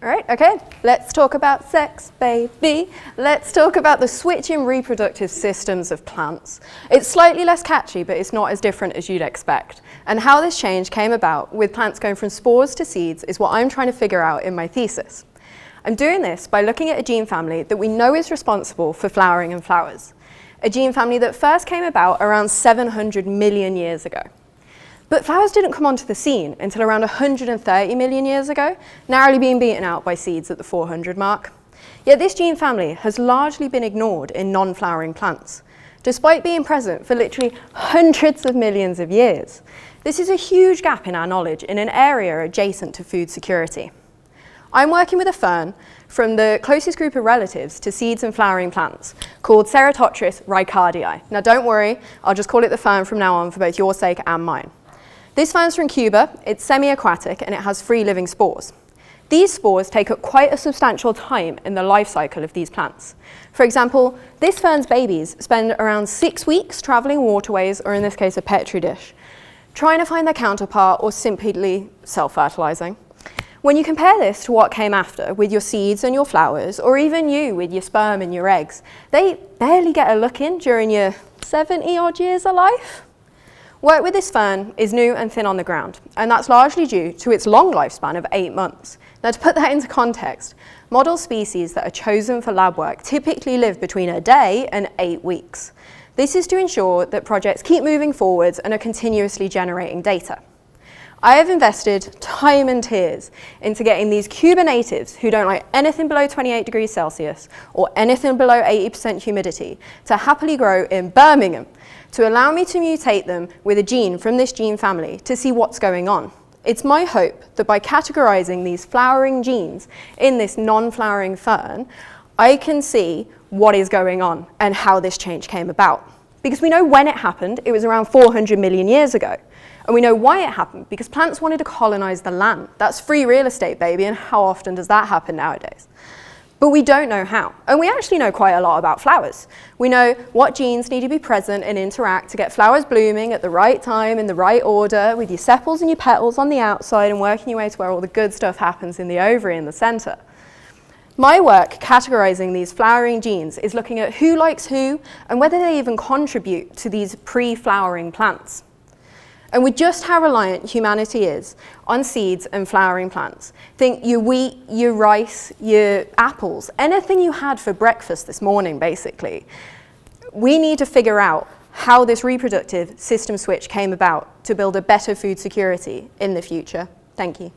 All right, okay, let's talk about sex, baby. Let's talk about the switch in reproductive systems of plants. It's slightly less catchy, but it's not as different as you'd expect. And how this change came about with plants going from spores to seeds is what I'm trying to figure out in my thesis. I'm doing this by looking at a gene family that we know is responsible for flowering and flowers. A gene family that first came about around 700 million years ago. But flowers didn't come onto the scene until around 130 million years ago, narrowly being beaten out by seeds at the 400 mark. Yet this gene family has largely been ignored in non-flowering plants, despite being present for literally hundreds of millions of years. This is a huge gap in our knowledge in an area adjacent to food security. I'm working with a fern from the closest group of relatives to seeds and flowering plants called Ceratopteris ricardii. Now don't worry, I'll just call it the fern from now on for both your sake and mine. This fern's from Cuba, it's semi-aquatic and it has free-living spores. These spores take up quite a substantial time in the life cycle of these plants. For example, this fern's babies spend around 6 weeks traveling waterways, or in this case a petri dish, trying to find their counterpart or simply self-fertilizing. When you compare this to what came after with your seeds and your flowers, or even you with your sperm and your eggs, they barely get a look in during your 70 odd years of life. Work with this fern is new and thin on the ground, and that's largely due to its long lifespan of 8 months. Now to put that into context, model species that are chosen for lab work typically live between a day and 8 weeks. This is to ensure that projects keep moving forwards and are continuously generating data. I have invested time and tears into getting these Cuba natives who don't like anything below 28 degrees Celsius or anything below 80% humidity to happily grow in Birmingham, to allow me to mutate them with a gene from this gene family to see what's going on. It's my hope that by categorizing these flowering genes in this non-flowering fern, I can see what is going on and how this change came about. Because we know when it happened, it was around 400 million years ago. And we know why it happened, because plants wanted to colonize the land. That's free real estate, baby, and how often does that happen nowadays? But we don't know how. And we actually know quite a lot about flowers. We know what genes need to be present and interact to get flowers blooming at the right time, in the right order, with your sepals and your petals on the outside and working your way to where all the good stuff happens in the ovary in the center. My work categorizing these flowering genes is looking at who likes who and whether they even contribute to these pre-flowering plants. And with just how reliant humanity is on seeds and flowering plants, think your wheat, your rice, your apples, anything you had for breakfast this morning, basically. We need to figure out how this reproductive system switch came about to build a better food security in the future. Thank you.